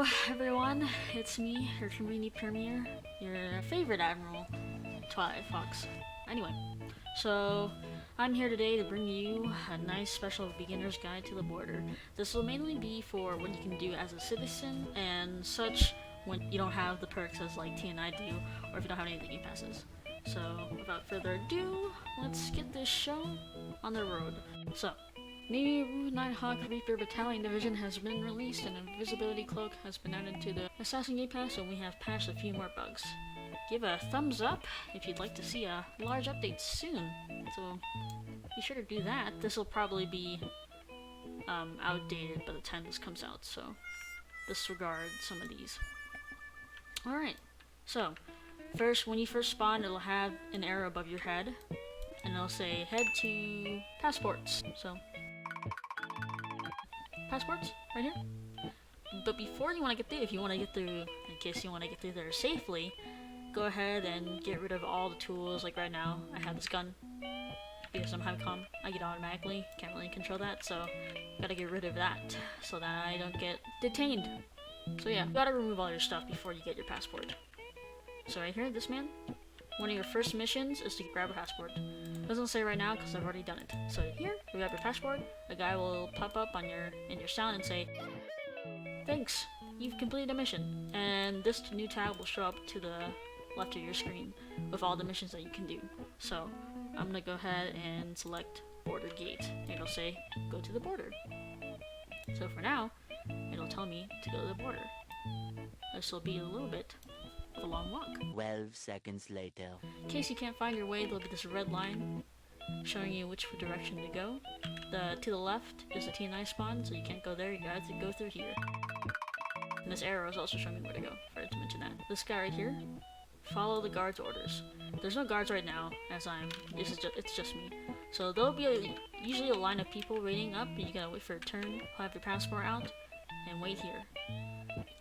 Hello everyone, it's me, your community premier, your favorite admiral, TwilightFox. Anyway, so I'm here today to bring you a nice special beginner's guide to the border. This will mainly be for what you can do as a citizen and such when you don't have the perks as like TNI do, or if you don't have any of the game passes. So without further ado, let's get this show on the road. So, Navy Nighthawk Reaper Battalion Division has been released and a visibility cloak has been added to the Assassin Game Pass, and we have patched a few more bugs. Give a thumbs up if you'd like to see a large update soon, so be sure to do that. This will probably be outdated by the time this comes out, so disregard some of these. Alright, so first, when you first spawn, it'll have an arrow above your head, and it'll say head to passports. So passports right here. But before you want to get there, if you want to get through, in case you want to get through there safely, go ahead and get rid of all the tools. Like right now, I have this gun because I'm HiveCom. I get automatically, can't really control that, so gotta get rid of that so that I don't get detained. So yeah, you gotta remove all your stuff before you get your passport. So right here, this man, one of your first missions is to grab a passport. Doesn't say right now because I've already done it. So here, you grab your passport. A guy will pop up on in your sound and say, "Thanks, you've completed a mission." And this new tab will show up to the left of your screen with all the missions that you can do. So I'm gonna go ahead and select border gate. And it'll say, "Go to the border." So for now, it'll tell me to go to the border. This will be a little bit of a long walk. 12 seconds later. In case you can't find your way, there'll be this red line showing you which direction to go. To the left is the TNI spawn, so you can't go there, you have to go through here. And this arrow is also showing me where to go, forgot to mention that. This guy right here, follow the guard's orders. There's no guards right now, as it's just me. So there'll be usually a line of people waiting up, and you gotta wait for a turn, have your passport out, and wait here.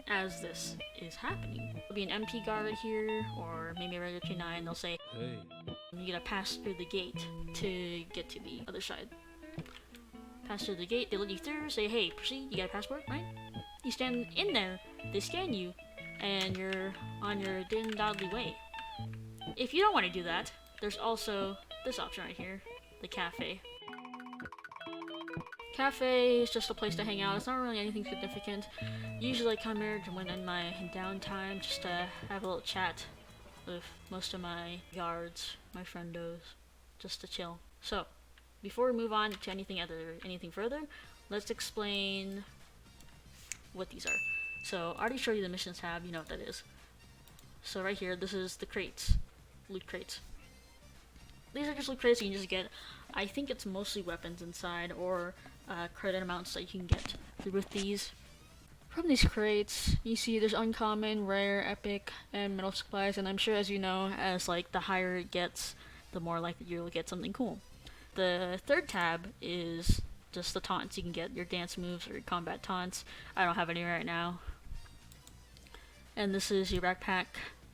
As this is happening, there'll be an MP guard right here, or maybe a regular TNI, and they'll say, "Hey, you gotta pass through the gate to get to the other side." Pass through the gate, they let you through, say, "Hey, proceed, you got a passport, right?" You stand in there, they scan you, and you're on your din-dodly way. If you don't want to do that, there's also this option right here, the cafe. Cafe is just a place to hang out. It's not really anything significant. Usually I come here when in my downtime just to have a little chat with most of my guards, my friendos, just to chill. So, before we move on to anything further, let's explain what these are. So, I already showed you the missions tab, you know what that is. So right here, this is the crates, loot crates. These are just loot crates you can just get. I think it's mostly weapons inside, or credit amounts that you can get with these. From these crates, you see there's uncommon, rare, epic, and metal supplies, and I'm sure, as you know, as like the higher it gets, the more likely you'll get something cool. The third tab is just the taunts. You can get your dance moves or your combat taunts. I don't have any right now. And this is your backpack.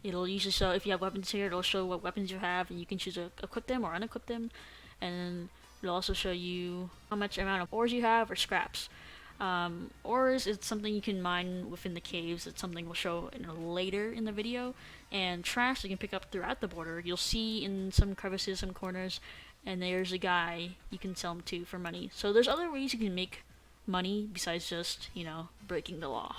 It'll usually show, if you have weapons here, it'll show what weapons you have, and you can choose to equip them or unequip them. And it'll also show you how much amount of ores you have or scraps. Ores is something you can mine within the caves. It's something we'll show later in the video. And trash you can pick up throughout the border. You'll see in some crevices, some corners, and there's a guy you can sell him to for money. So there's other ways you can make money besides just, breaking the law.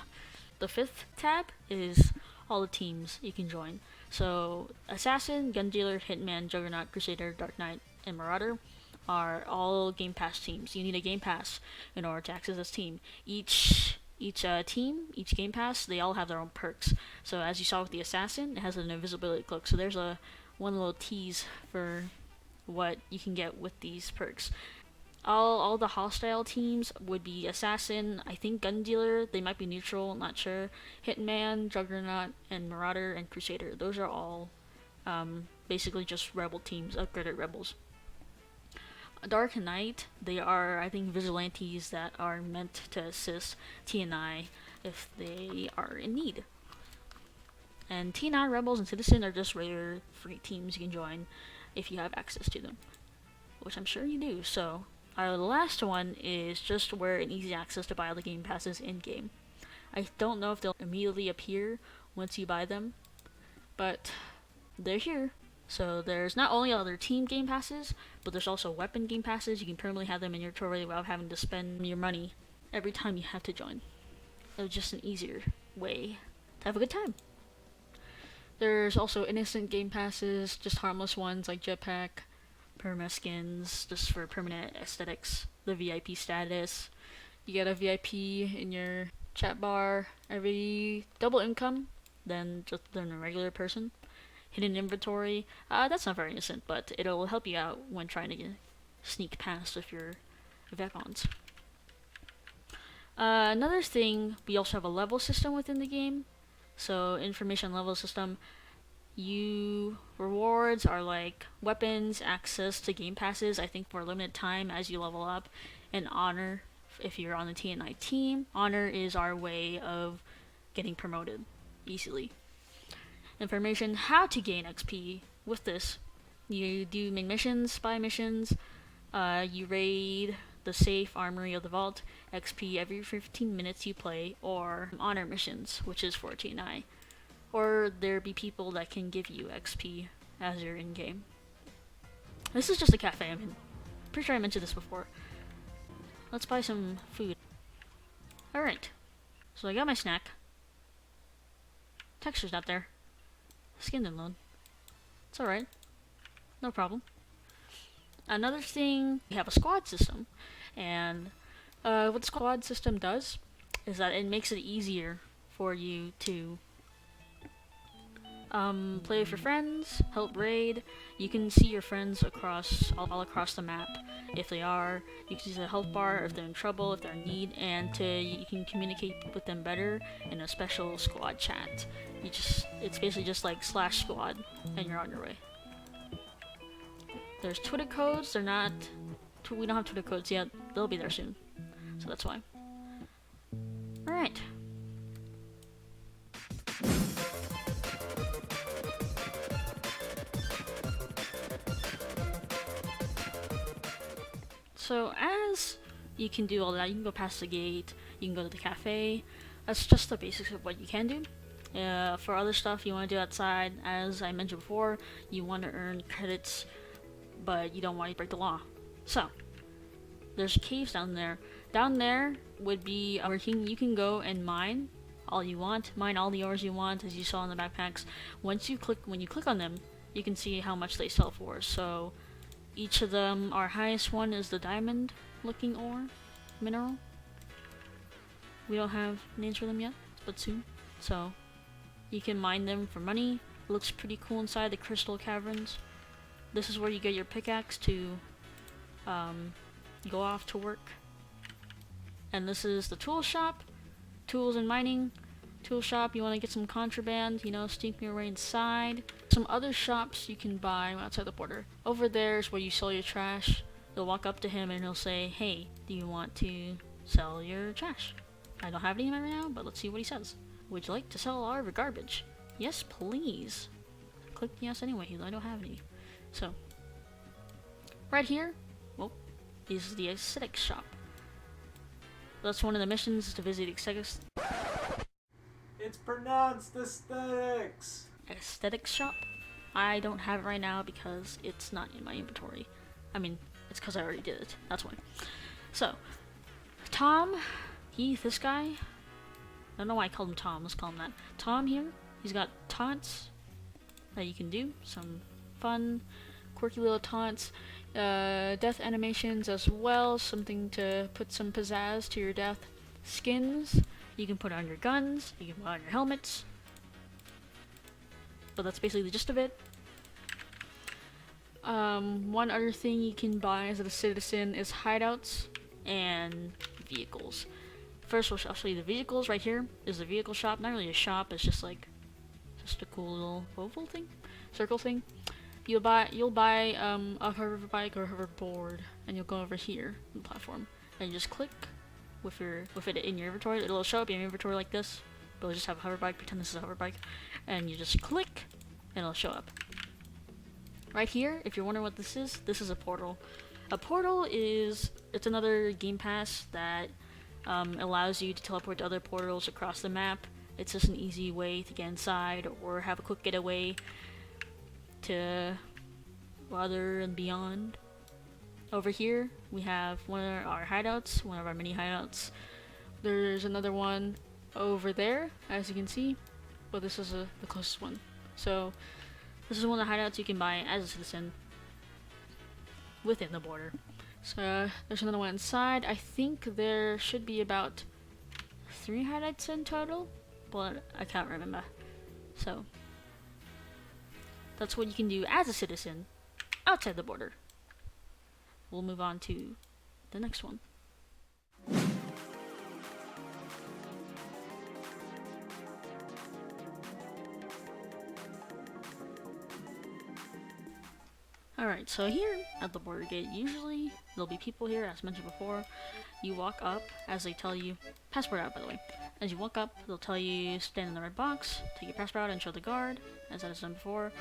The fifth tab is all the teams you can join. So Assassin, Gun Dealer, Hitman, Juggernaut, Crusader, Dark Knight, and Marauder are all Game Pass teams. You need a Game Pass in order to access this team. Each team, each Game Pass, they all have their own perks. So as you saw with the Assassin, it has an invisibility cloak. So there's one little tease for what you can get with these perks. All the hostile teams would be Assassin, I think Gun Dealer, they might be neutral, not sure. Hitman, Juggernaut, and Marauder, and Crusader. Those are all basically just rebel teams, upgraded rebels. Dark Knight, they are, I think, vigilantes that are meant to assist TNI if they are in need. And TNI Rebels and Citizen are just regular free teams you can join if you have access to them, which I'm sure you do. So the last one is just where an easy access to buy all the game passes in-game. I don't know if they'll immediately appear once you buy them, but they're here. So there's not only other team game passes, but there's also weapon game passes. You can permanently have them in your inventory without having to spend your money every time you have to join. It was just an easier way to have a good time. There's also innocent game passes, just harmless ones like jetpack, perma skins, just for permanent aesthetics, the VIP status. You get a VIP in your chat bar every double income than a regular person. Hidden inventory, that's not very innocent, but it'll help you out when trying to sneak past with your weapons. Another thing, we also have a level system within the game. So information level system, rewards are like weapons, access to game passes, I think for a limited time as you level up, and honor if you're on the TNI team. Honor is our way of getting promoted easily. Information, how to gain XP with this. You do main missions, spy missions, you raid the safe armory of the vault, XP every 15 minutes you play, or honor missions, which is for TNI. Or there be people that can give you XP as you're in game. This is just a cafe I'm in. Pretty sure I mentioned this before. Let's buy some food. Alright. So I got my snack. Texture's not there. Skin didn't load. It's alright. No problem. Another thing, we have a squad system. And what the squad system does is that it makes it easier for you to play with your friends, help raid. You can see your friends all across the map if they are. You can see the health bar if they're in trouble, if they're in need, and you can communicate with them better in a special squad chat. It's basically just like /squad, and you're on your way. There's Twitter codes. We don't have Twitter codes yet. They'll be there soon, so that's why. All right. So as you can do all that, you can go past the gate, you can go to the cafe. That's just the basics of what you can do. For other stuff you want to do outside, as I mentioned before, you want to earn credits, but you don't want to break the law. So, there's caves down there. Down there would be where you can go and mine all you want. Mine all the ores you want, as you saw in the backpacks. When you click on them, you can see how much they sell for. So, each of them, our highest one is the diamond looking ore mineral. We don't have names for them yet, but soon. So you can mine them for money. It looks pretty cool inside the crystal caverns. This is where you get your pickaxe to go off to work. And this is the tool shop. Tools and mining. Tool shop, you want to get some contraband, sneak your way inside. Some other shops you can buy outside the border. Over there is where you sell your trash. You'll walk up to him and he'll say, hey, do you want to sell your trash? I don't have any right now, but let's see what he says. Would you like to sell our garbage? Yes, please. Click yes anyway, I don't have any. So, right here, is the aesthetics shop. That's one of the missions, to visit aesthetics. It's pronounced aesthetics. Aesthetics shop. I don't have it right now because it's not in my inventory. I mean, it's because I already did it. That's why. So, Tom, this guy. I don't know why I called him Tom. Let's call him that. Tom here. He's got taunts that you can do. Some fun, quirky little taunts. Death animations as well. Something to put some pizzazz to your death. Skins. You can put on your guns, you can put on your helmets. But that's basically the gist of it. One other thing you can buy as a citizen is hideouts and vehicles. First, I'll show you the vehicles. Right here is the vehicle shop. Not really a shop, it's just a cool little oval thing, circle thing. You'll buy a hoverbike or hoverboard, and you'll go over here on the platform, and you just click with it in your inventory. It'll show up in your inventory like this, but it'll just have a hoverbike. Pretend this is a hoverbike, and you just click, and it'll show up. Right here, if you're wondering what this is a portal. A portal it's another game pass that allows you to teleport to other portals across the map. It's just an easy way to get inside or have a quick getaway to Other and Beyond. Over here, we have one of our hideouts, one of our mini hideouts. There's another one over there, as you can see, but this is the closest one. So, this is one of the hideouts you can buy as a citizen within the border. So, there's another one inside. I think there should be about 3 hideouts in total, but I can't remember. So, that's what you can do as a citizen outside the border. We'll move on to the next one. Alright, so here at the border gate, usually there'll be people here, as mentioned before. You walk up, as they tell you, passport out by the way. As you walk up, they'll tell you stand in the red box, take your passport out and show the guard, as I was done before.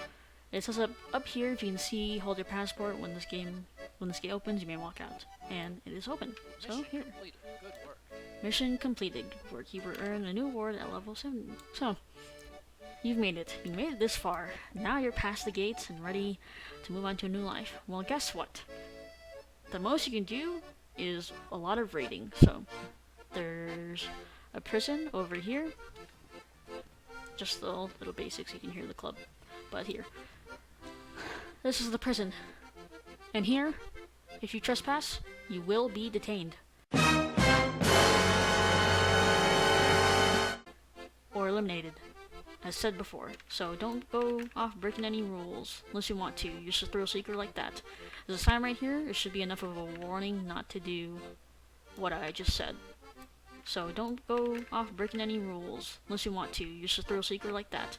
It says up here, if you can see, hold your passport. When this gate opens, you may walk out. And it is open. So here. Good work. Mission completed. Good work. You will earn a new award at level 7. So, you've made it. You made it this far. Now you're past the gates and ready to move on to a new life. Well, guess what? The most you can do is a lot of raiding. So, there's a prison over here. Just the little basics. You can hear the club. But here. This is the prison. And here, if you trespass, you will be detained. Or eliminated, as said before. So don't go off breaking any rules, unless you want to. Use a thrill seeker like that. There's a sign right here. It should be enough of a warning not to do what I just said. So don't go off breaking any rules, unless you want to. Use a thrill seeker like that.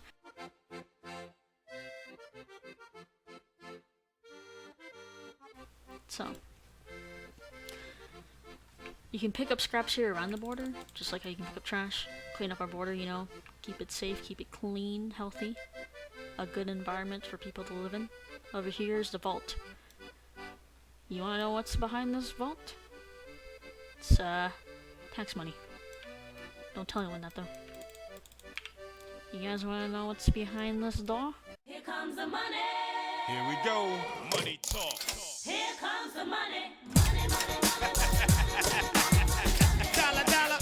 So, you can pick up scraps here around the border, just like how you can pick up trash, clean up our border, you know, keep it safe, keep it clean, healthy, a good environment for people to live in. Over here is the vault. You wanna know what's behind this vault? It's, tax money. Don't tell anyone that though. You guys wanna know what's behind this door? Here comes the money. Here we go. Money talk. Here comes the money. Money, money, money, Dollar, dollar.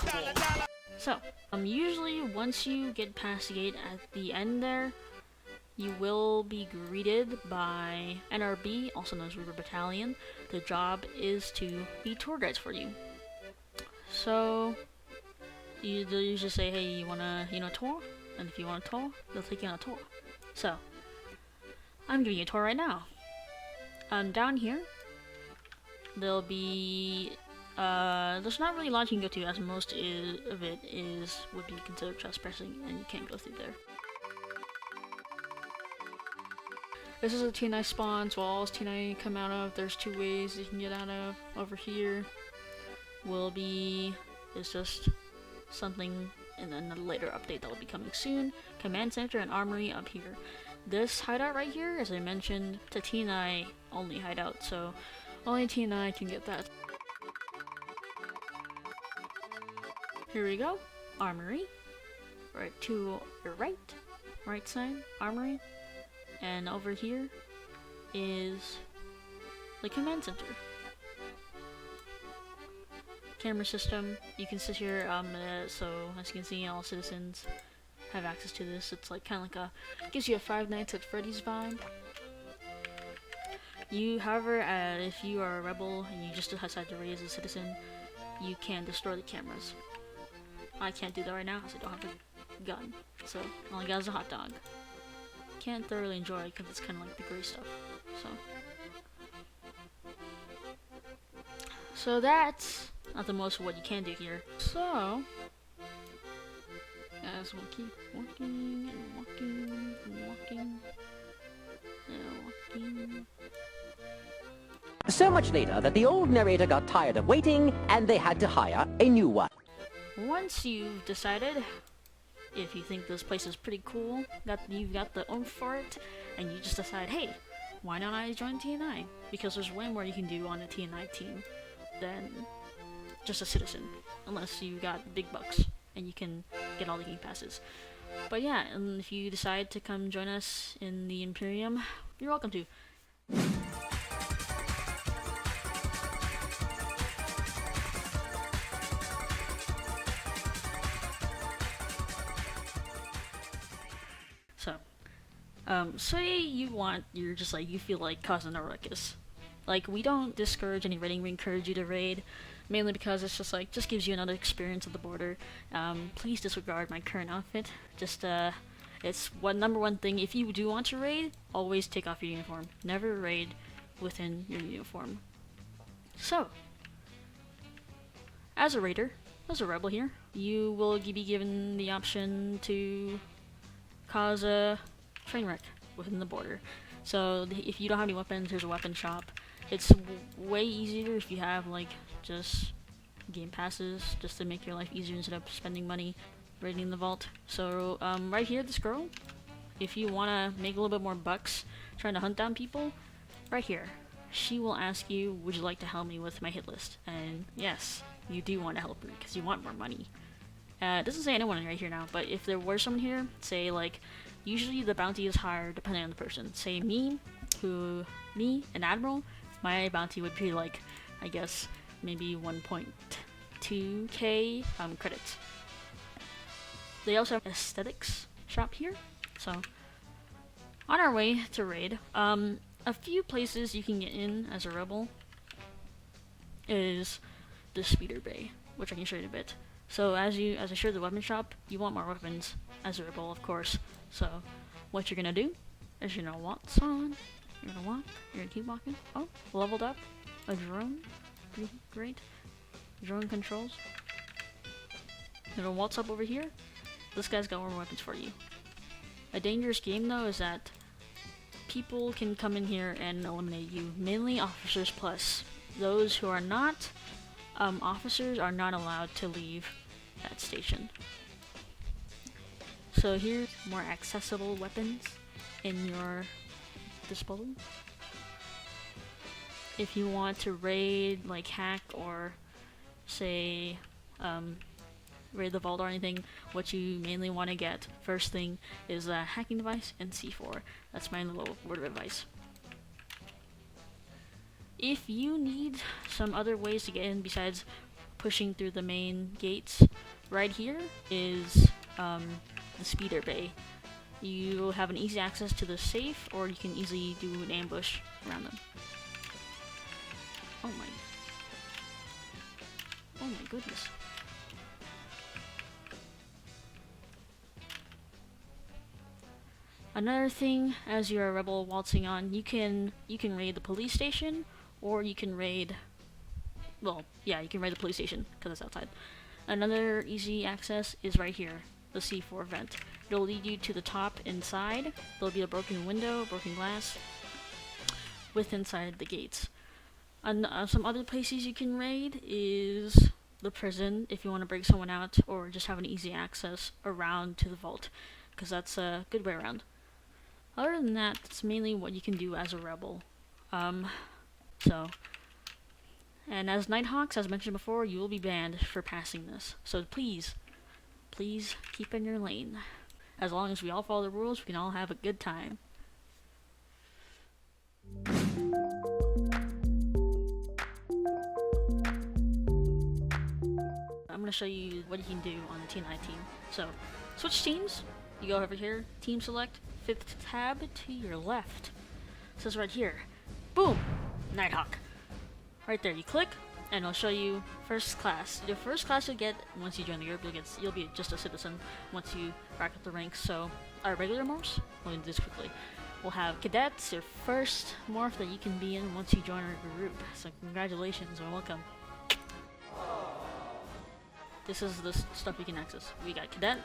Dollar, dollar. So, usually once you get past the gate at the end there, you will be greeted by NRB, also known as River Battalion. The job is to be tour guides for you. So, they'll usually say, hey, you want a tour? And if you want a tour, they'll take you on a tour. So, I'm giving you a tour right now. Down here, there'll be, there's not really a lot you can go to, as most of it would be considered trespassing, and you can't go through there. This is a TNI spawn, so all TNI come out of. There's 2 ways you can get out of. Over here is just something in a later update that will be coming soon. Command Center and Armory up here. This hideout right here, as I mentioned, it's a TNI only hideout, so only TNI can get that. Here we go. Armory. Right to your right side, Armory. And over here is the Command Center. Camera system. You can sit here, so as you can see, all citizens have access to this. It's like kind of like gives you a Five Nights at Freddy's vibe. However, if you are a rebel and you just decide to raise a citizen, you can destroy the cameras. I can't do that right now because I don't have a gun, so all I got is a hot dog. Can't thoroughly enjoy it because it's kind of like the gray stuff. So that's not the most of what you can do here. So, guys, we'll keep walking and walking and walking and walking. So much later that the old narrator got tired of waiting and they had to hire a new one. Once you've decided if you think this place is pretty cool, you've got the oomph for it, and you just decide, hey, why don't I join TNI? Because there's way more you can do on the TNI team than just a citizen, unless you got big bucks and you can get all the game passes. But yeah, and if you decide to come join us in the Imperium, you're welcome to. So, say you're just like, you feel like causing a ruckus. Like, we don't discourage any raiding, we encourage you to raid, mainly because it's just like, just gives you another experience of the border. Please disregard my current outfit. Just, it's number one thing, if you do want to raid, always take off your uniform. Never raid within your uniform. So, as a raider, as a rebel here, you will be given the option to cause a train wreck within the border. So if you don't have any weapons, there's a weapon shop. It's way easier if you have like just game passes, just to make your life easier instead of spending money raiding the vault. So right here, this girl, if you want to make a little bit more bucks trying to hunt down people, right here, she will ask you, would you like to help me with my hit list? And yes, you do want to help her because you want more money. It doesn't say anyone right here now, but if there were someone here, say like, usually the bounty is higher depending on the person. Say me, an admiral, my bounty would be like, I guess, maybe 1.2k credits. They also have aesthetics shop here, so on our way to raid, a few places you can get in as a rebel is the speeder bay, which I can show you in a bit. So as I showed the weapon shop, you want more weapons as a rebel, of course. So what you're gonna do is you're gonna waltz on, you're gonna walk, you're gonna keep walking. Oh, leveled up, a drone, pretty great. Drone controls. You're gonna waltz up over here. This guy's got more weapons for you. A dangerous game though is that people can come in here and eliminate you, mainly officers plus. Those who are not officers are not allowed to leave that station. So here's more accessible weapons in your disposal. If you want to raid, like hack, or say raid the vault or anything, what you mainly want to get first thing is a hacking device and C4. That's my little word of advice. If you need some other ways to get in besides pushing through the main gates, right here is the speeder bay. You have an easy access to the safe, or you can easily do an ambush around them. Oh my goodness. Another thing, as you're a rebel waltzing on, you can raid the police station, or you can raid, well, yeah, you can raid the police station, because it's outside. Another easy access is right here, the C4 vent. It'll lead you to the top inside. There'll be a broken window, broken glass, with inside the gates. Some other places you can raid is the prison, if you want to break someone out, or just have an easy access around to the vault, because that's a good way around. Other than that, that's mainly what you can do as a rebel. And as Nighthawks, as mentioned before, you will be banned for passing this. So please keep in your lane. As long as we all follow the rules, we can all have a good time. I'm going to show you what you can do on the TNI team. So, switch teams. You go over here, team select, 5th tab to your left. It says right here, boom, Nighthawk. Right there, you click, and it'll show you first class. The first class you'll get once you join the group, you'll be just a citizen once you rack up the ranks. So, our regular morphs, we'll do this quickly. We'll have cadets, your first morph that you can be in once you join our group. So, congratulations and welcome. This is the stuff you can access. We got cadet,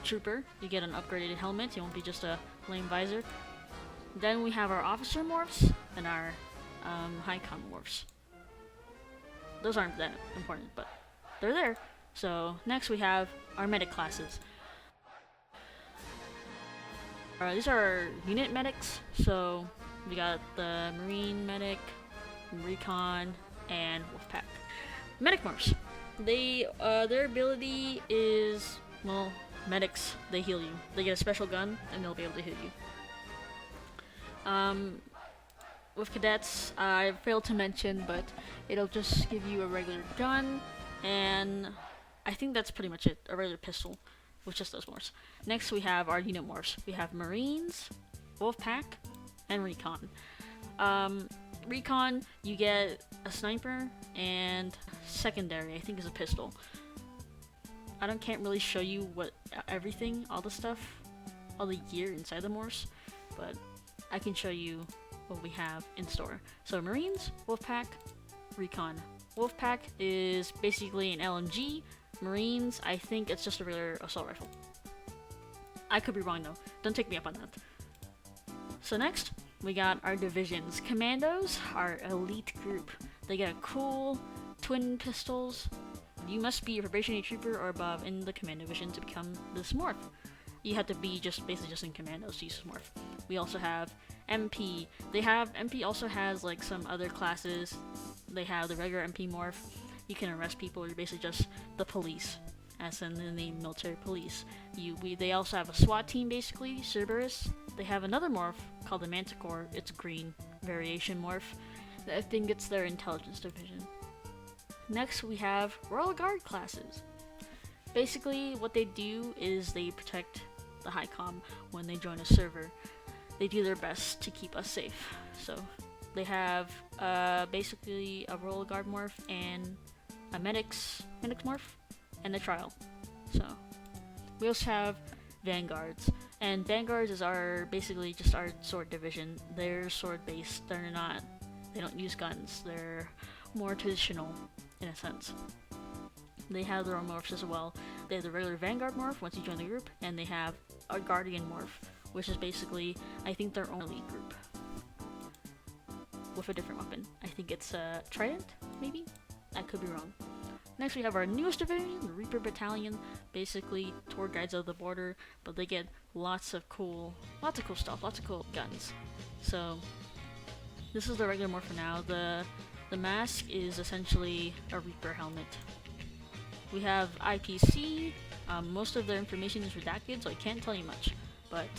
trooper, you get an upgraded helmet, it won't be just a lame visor. Then we have our officer morphs and our high com morphs. Those aren't that important, but they're there. So next we have our medic classes. These are our unit medics, so we got the Marine medic, Recon, and Wolfpack. Medic morphs. They their ability is, well, medics, they heal you. They get a special gun and they'll be able to hit you. With cadets, I failed to mention, but it'll just give you a regular gun, and I think that's pretty much it. A regular pistol with just those morphs. Next we have our unit morphs. We have Marines, Wolfpack, and Recon. Recon, you get a sniper, and secondary, I think, is a pistol. Can't really show you what everything, all the stuff, all the gear inside the morphs, but I can show you what we have in store. So Marines, Wolfpack, Recon. Wolfpack is basically an LMG. Marines, I think it's just a regular assault rifle. I could be wrong though. Don't take me up on that. So next, we got our divisions. Commandos, our elite group. They get cool twin pistols. You must be a probationary trooper or above in the commando division to become this morph. You have to be basically just in commandos to use this morph. We also have MP. MP also has like some other classes. They have the regular MP morph. You can arrest people. You're basically just the police, as in the name military police. They also have a SWAT team, basically, Cerberus. They have another morph called the Manticore. It's green variation morph. I think it's their intelligence division. Next, we have Royal Guard classes. Basically, what they do is they protect the high comm when they join a server. They do their best to keep us safe. So they have basically a Royal Guard morph and a medics morph and a trial. So we also have Vanguards, and Vanguards is basically just our sword division. They're sword based. They don't use guns. They're more traditional in a sense. They have their own morphs as well. They have the regular Vanguard morph once you join the group, and they have a Guardian morph, which is basically, I think, their own elite group with a different weapon. I think it's Trident, maybe? I could be wrong. Next, we have our newest division, the Reaper Battalion. Basically, tour guides of the border, but they get lots of cool stuff, lots of cool guns. So this is the regular morph for now. The mask is essentially a Reaper helmet. We have IPC. Most of their information is redacted, so I can't tell you much. But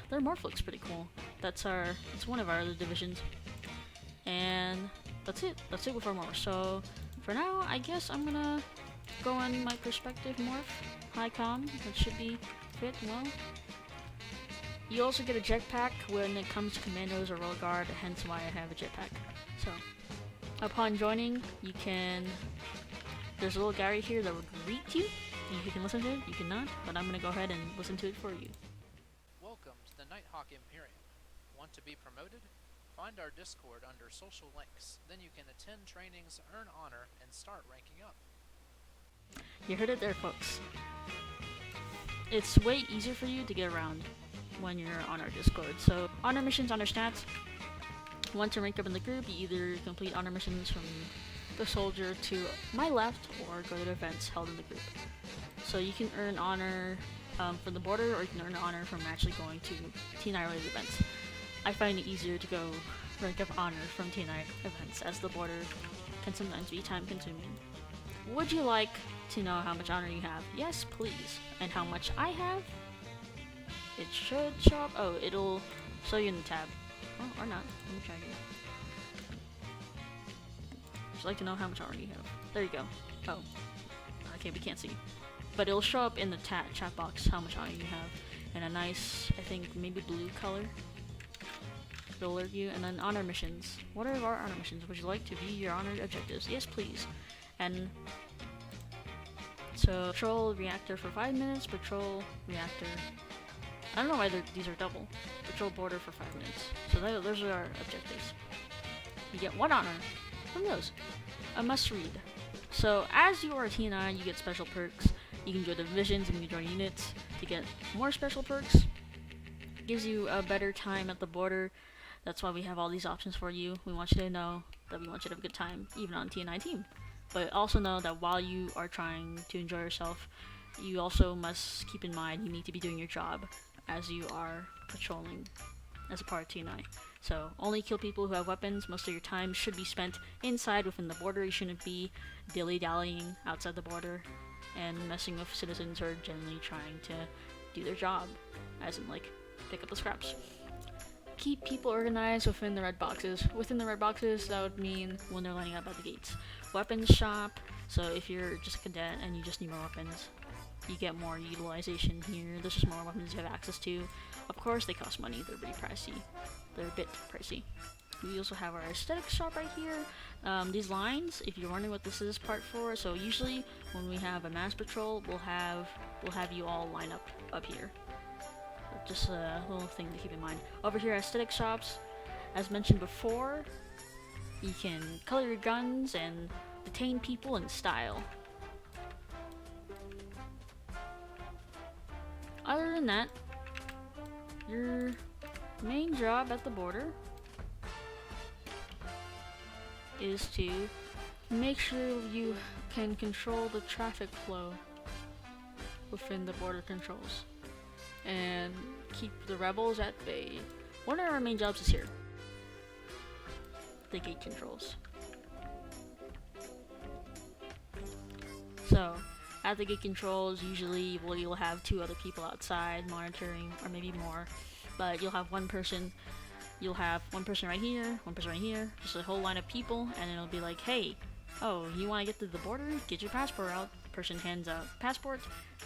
their morph looks pretty cool. It's one of our other divisions. And that's it. That's it with our morph. So for now, I guess I'm gonna go on my perspective morph. High comm. That should be fit well. You also get a jetpack when it comes to commandos or Royal Guard, hence why I have a jetpack. So upon joining, there's a little Gary here that will greet you. You can listen to it, you cannot, but I'm gonna go ahead and listen to it for you. Welcome to the Nighthawk Imperium. Want to be promoted? Find our Discord under social links. Then you can attend trainings, earn honor, and start ranking up. You heard it there, folks. It's way easier for you to get around when you're on our Discord. So, honor missions, honor stats. Once you rank up in the group, you either complete honor missions from the soldier to my left, or go to the events held in the group. So you can earn honor from the border, or you can earn honor from actually going to TNI related events. I find it easier to go rank up honor from TNI events, as the border can sometimes be time consuming. Would you like to know how much honor you have? Yes, please. And how much I have? It should show up. Oh, it'll show you in the tab. Oh, or not. Let me try again. Would you like to know how much honor you have? There you go. Oh. Okay, we can't see. But it'll show up in the chat box how much honor you have. And a nice, I think, maybe blue color. It'll alert you. And then honor missions. What are our honor missions? Would you like to view your honored objectives? Yes, please. And so, patrol reactor for 5 minutes, patrol reactor. I don't know why these are double. Patrol border for 5 minutes. So those are our objectives. You get 1 honor from those. A must read. So as you are a TNI, you get special perks. You can join divisions and you can join units to get more special perks. Gives you a better time at the border. That's why we have all these options for you. We want you to know that we want you to have a good time, even on TNI team. But also know that while you are trying to enjoy yourself, you also must keep in mind you need to be doing your job as you are patrolling as a part of TNI. So only kill people who have weapons. Most of your time should be spent inside within the border. You shouldn't be dilly-dallying outside the border and messing with citizens who are generally trying to do their job, as in like pick up the scraps. Keep people organized within the red boxes. Within the red boxes, that would mean when they're lining up at the gates. Weapons shop, so if you're just a cadet and you just need more weapons, you get more utilization here. There's just more weapons you have access to. Of course, they cost money. They're pretty pricey. They're a bit pricey. We also have our aesthetics shop right here. These lines, if you're wondering what this is part for, so usually when we have a mass patrol, we'll have you all line up here. Just a little thing to keep in mind. Over here, aesthetic shops, as mentioned before, you can color your guns and detain people in style. Other than that, your main job at the border is to make sure you can control the traffic flow within the border controls and keep the rebels at bay. One of our main jobs is here. The gate controls. So, at the gate controls, usually you'll have 2 other people outside monitoring, or maybe more, but you'll have one person right here, one person right here, just a whole line of people, and it'll be like, hey, oh, you want to get to the border? Get your passport out. The person hands out passport.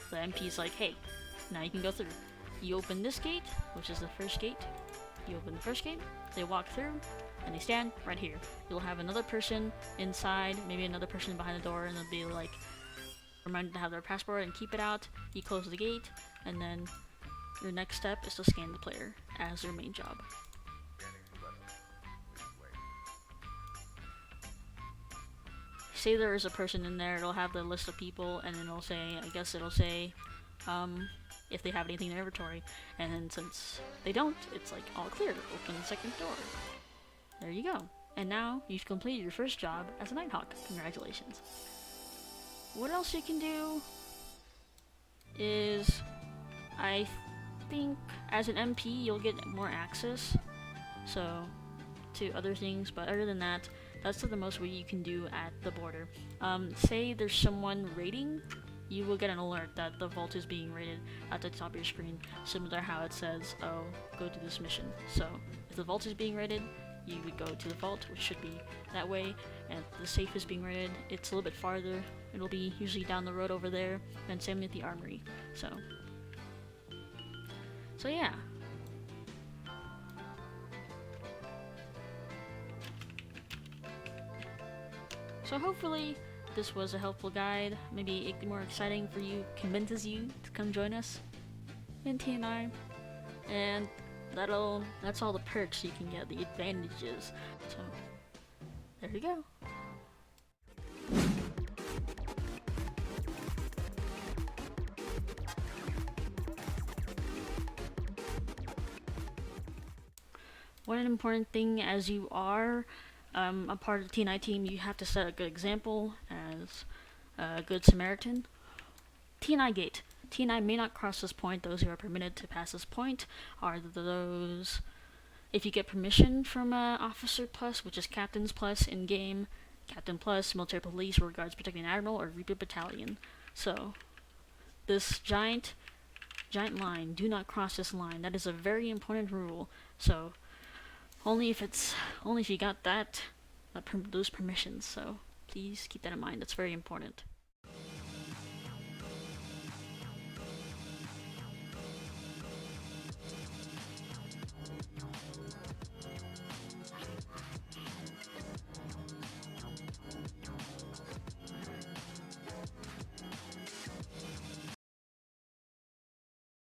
The MP's like, hey, now you can go through. You open this gate, which is the first gate. You open the first gate, they walk through, and they stand right here. You'll have another person inside, maybe another person behind the door, and they'll be like, reminded to have their passport and keep it out. You close the gate, and then your next step is to scan the player as your main job. Say there is a person in there, it'll have the list of people, and then it'll say, I guess it'll say, if they have anything in their inventory, and then since they don't, it's like all clear. Open the second door. There you go. And now you've completed your first job as a Nighthawk. Congratulations. What else you can do is, I think as an MP you'll get more access to other things, but other than that, that's the most what you can do at the border. Say there's someone raiding, you will get an alert that the vault is being raided at the top of your screen, similar to how it says, oh, go to this mission. So if the vault is being raided, you would go to the vault, which should be that way, and if the safe is being raided, it's a little bit farther. It'll be usually down the road over there, and same with the armory. So yeah. So hopefully this was a helpful guide, maybe more exciting for you, convinces you to come join us in TNI, and that's all the perks you can get, the advantages. So there you go. One important thing, as you are a part of the TNI team, you have to set a good example as a good Samaritan. TNI gate. TNI may not cross this point. Those who are permitted to pass this point are those, if you get permission from Officer Plus, which is Captain's Plus in-game, Captain Plus, Military Police, or Guards Protecting an Admiral, or Reaper Battalion. So, this giant line, do not cross this line. That is a very important rule. So, only if you got those permissions, so please keep that in mind. That's very important.